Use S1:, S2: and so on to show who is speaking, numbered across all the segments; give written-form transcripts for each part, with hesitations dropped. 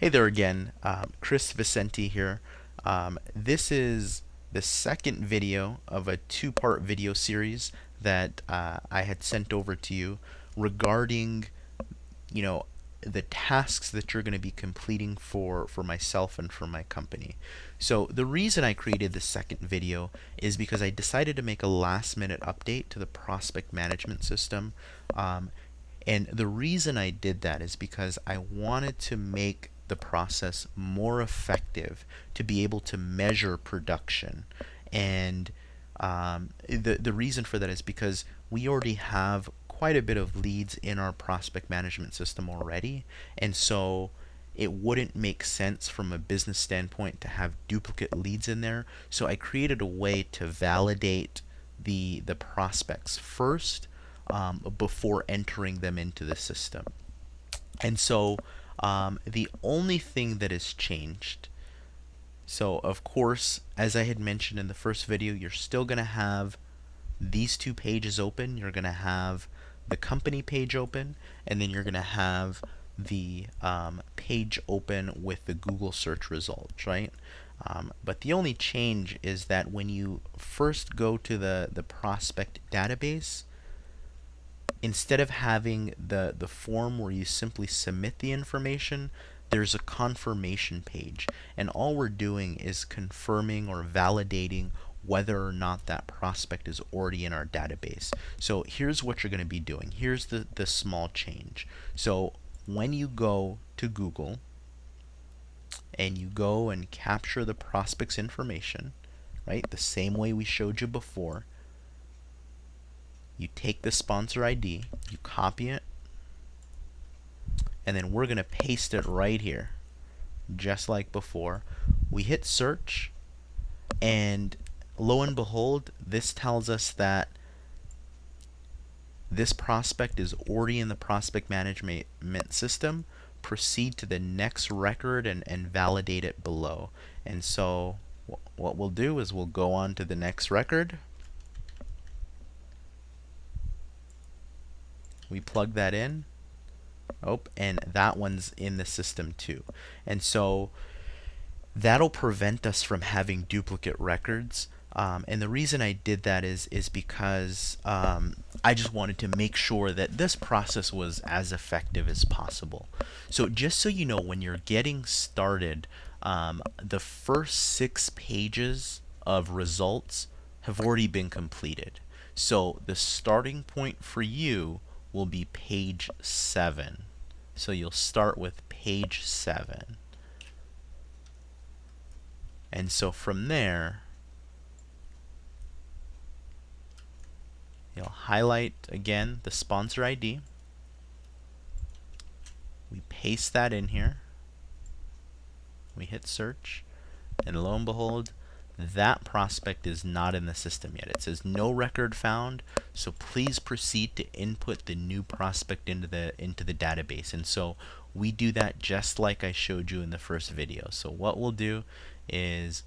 S1: Hey there again, Chris Vicente here. This is the second video of a two-part video series that I had sent over to you regarding, you know, the tasks that you're going to be completing for myself and for my company. So the reason I created this second video is because I decided to make a last-minute update to the prospect management system. And the reason I did that is because I wanted to make the process more effective to be able to measure production. And the reason for that is because we already have quite a bit of leads in our prospect management system already. And so it wouldn't make sense from a business standpoint to have duplicate leads in there. So I created a way to validate the prospects first before entering them into the system. And so the only thing that has changed, so of course, as I had mentioned in the first video, you're still going to have these two pages open. You're going to have the company page open, and then you're going to have the page open with the Google search results, right? But the only change is that when you first go to the prospect database, instead of having the form where you simply submit the information, there's a confirmation page. And all we're doing is confirming or validating whether or not that prospect is already in our database. So here's what you're going to be doing. Here's the small change. So when you go to Google and you go and capture the prospect's information, right, the same way we showed you before, you take the sponsor ID, you copy it, and then we're going to paste it right here, just like before. We hit search, and lo and behold, this tells us that this prospect is already in the prospect management system. Proceed to the next record and validate it below. And so what we'll do is we'll go on to the next record. We plug that in. Oh, and that one's in the system too. And so that'll prevent us from having duplicate records. And the reason I did that is because I just wanted to make sure that this process was as effective as possible. So just so you know, when you're getting started, the first 6 pages of results have already been completed. So the starting point for you will be page 7. So you'll start with page 7. And so from there, you'll highlight again the sponsor ID. We paste that in here. We hit search, and lo and behold, that prospect is not in the system yet. It says no record found, so please proceed to input the new prospect into the database. And so we do that just like I showed you in the first video. So what we'll do is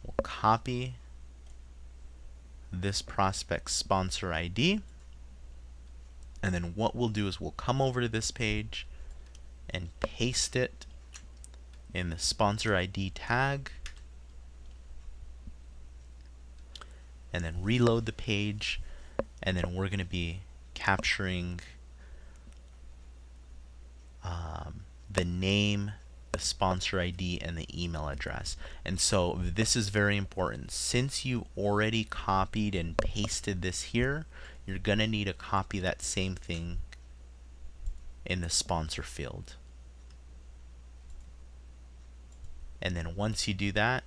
S1: we'll copy this prospect sponsor ID, and then what we'll do is we'll come over to this page and paste it in the sponsor ID tag, and then reload the page, and then we're going to be capturing the name, the sponsor ID, and the email address. And so this is very important. Since you already copied and pasted this here, you're going to need to copy that same thing in the sponsor field. And then once you do that,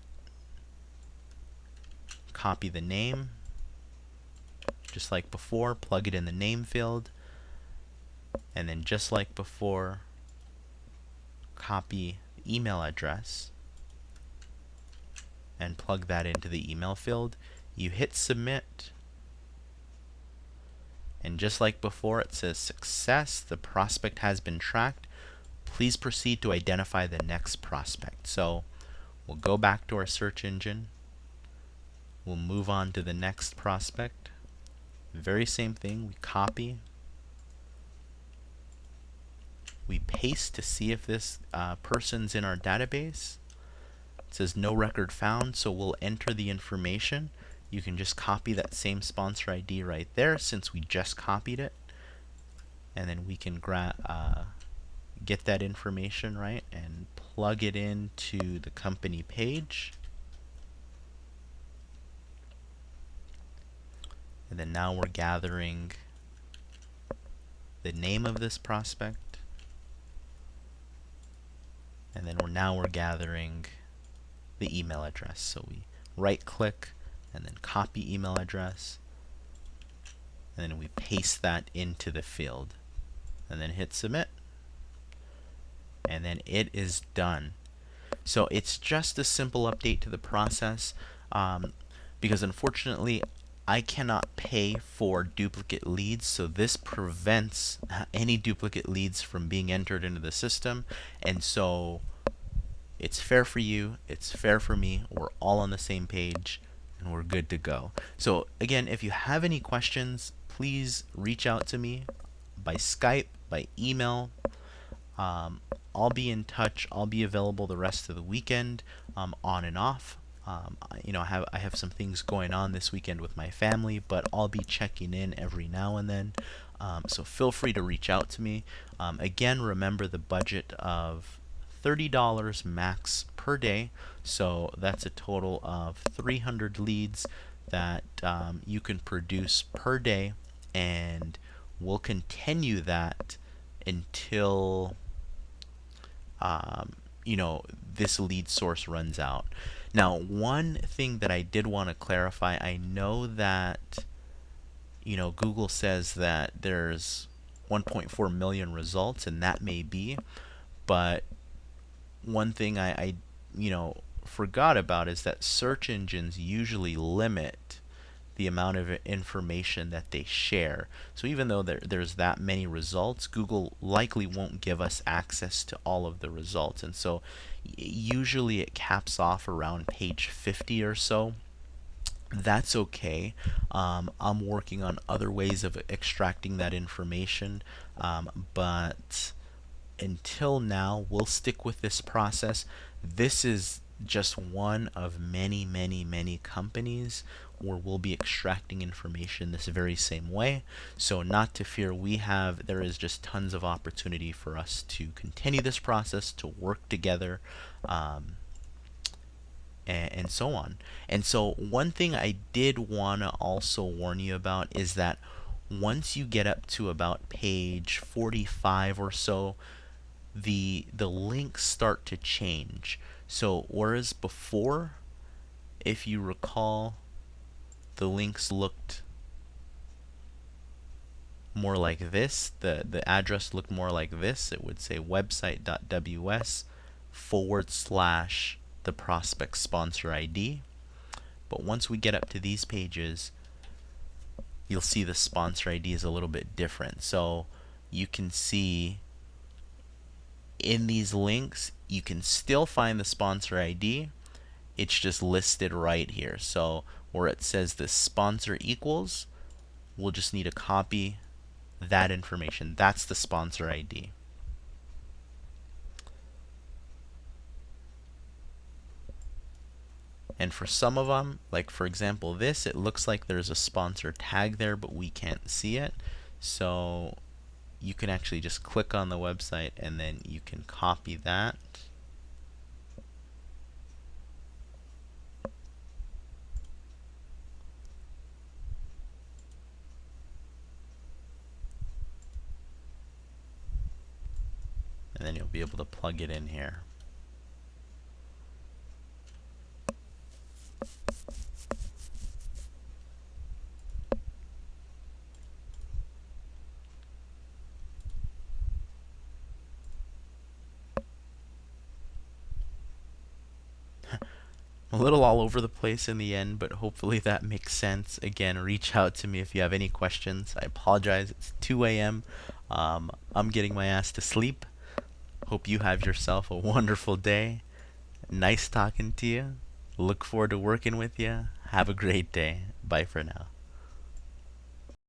S1: copy the name, just like before, plug it in the name field, and then just like before, copy email address and plug that into the email field. You hit submit, and just like before, it says success, the prospect has been tracked. Please proceed to identify the next prospect. So we'll go back to our search engine. We'll move on to the next prospect. Very same thing. We copy. We paste to see if this person's in our database. It says no record found, so we'll enter the information. You can just copy that same sponsor ID right there since we just copied it. And then we can get that information right and plug it into the company page. And then now we're gathering the name of this prospect. And then we're gathering the email address. So we right click and then copy email address. And then we paste that into the field. And then hit submit. And then it is done. So it's just a simple update to the process, because unfortunately I cannot pay for duplicate leads, so this prevents any duplicate leads from being entered into the system. And so it's fair for you, it's fair for me, we're all on the same page, and we're good to go. So again, if you have any questions, please reach out to me by Skype, by email. I'll be in touch. I'll be available the rest of the weekend, on and off. I have some things going on this weekend with my family, but I'll be checking in every now and then. So feel free to reach out to me. Again, remember the budget of $30 max per day. So that's a total of 300 leads that you can produce per day, and we'll continue that until this lead source runs out. Now, one thing that I did want to clarify, I know that Google says that there's 1.4 million results, and that may be, but one thing I forgot about is that search engines usually limit the amount of information that they share. So even though there's that many results, Google likely won't give us access to all of the results. And so usually it caps off around page 50 or so. That's okay. I'm working on other ways of extracting that information, but until now, we'll stick with this process. This is just one of many, many, many companies where we'll be extracting information this very same way. So not to fear, there is just tons of opportunity for us to continue this process, to work together, and so on. And so one thing I did want to also warn you about is that once you get up to about page 45 or so, the links start to change. So whereas before, if you recall, the links looked more like this, the address looked more like this. It would say website.ws / the prospect sponsor ID. But once we get up to these pages, you'll see the sponsor ID is a little bit different. So you can see in these links, you can still find the sponsor ID. It's just listed right here. So where it says the sponsor equals, we'll just need to copy that information. That's the sponsor ID. And for some of them, like for example this, it looks like there's a sponsor tag there, but we can't see it. So you can actually just click on the website and then you can copy that. And then you'll be able to plug it in here. A little all over the place in the end, but hopefully that makes sense. Again, reach out to me if you have any questions. I apologize, it's 2 a.m. I'm getting my ass to sleep. Hope you have yourself a wonderful day. Nice talking to you. Look forward to working with you. Have a great day. Bye for now.